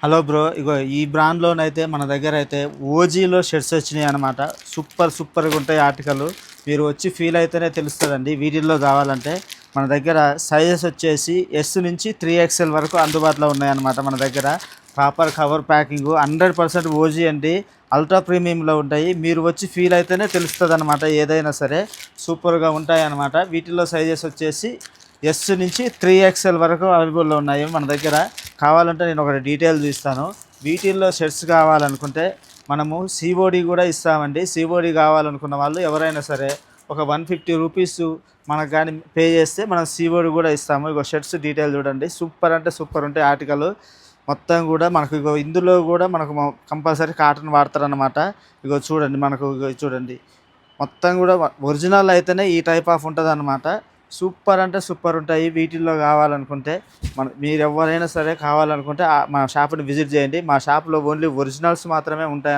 Hello bro. ఇగో ఈ బ్రాండ్‌లోనైతే మన దగ్గరైతే ఓజీలో షర్ట్స్ వచ్చినాయన్నమాట. సూపర్‌గా ఉంటాయి ఆర్టికల్. మీరు వచ్చి ఫీల్ అయితేనే తెలుస్తదండి. వీటిల్లో కావాలంటే మన దగ్గర సైజెస్ వచ్చేసి ఎస్ నుంచి 3XL వరకు అందుబాటులో ఉన్నాయన్నమాట మన దగ్గర. ప్రాపర్ కవర్ ప్యాకింగు 100% ఓజీ అండి. అల్ట్రా ప్రీమియంలో ఉంటాయి. మీరు వచ్చి ఫీల్ అయితేనే తెలుస్తదనమాట ఏదైనా సరే. సూపర్‌గా ఉంటాయన్నమాట. వీటిల్లో సైజెస్ వచ్చేసి ఎస్ నుంచి 3XL వరకు అవైలబుల్లో ఉన్నాయి మన దగ్గర. కావాలంటే నేను ఒకటి డీటెయిల్ చూస్తాను. వీటిల్లో షర్ట్స్ కావాలనుకుంటే మనము సిఓడి కూడా ఇస్తామండి. సిఓడి కావాలనుకున్న వాళ్ళు ఎవరైనా సరే ఒక 150 రూపీస్ మనకు కానీ పే చేస్తే మనం సిఓడి కూడా ఇస్తాము. ఇగో షర్ట్స్ డీటెయిల్ చూడండి. సూపర్ అంటే సూపర్ ఉంటాయి ఆర్టికల్. మొత్తం కూడా మనకు ఇగో ఇందులో కూడా మనకు కంపల్సరీ కాటన్ వాడతారనమాట. ఇగో చూడండి, మనకు ఇగో చూడండి, మొత్తం కూడా ఒరిజినల్ అయితేనే ఈ టైప్ ఆఫ్ ఉంటుందన్నమాట. సూపర్ అంటే సూపర్ ఉంటాయి. వీటిల్లో కావాలనుకుంటే మీరు ఎవరైనా సరే కావాలనుకుంటే మా షాప్ని విజిట్ చేయండి. మా షాప్లో ఓన్లీ ఒరిజినల్స్ మాత్రమే ఉంటాయి.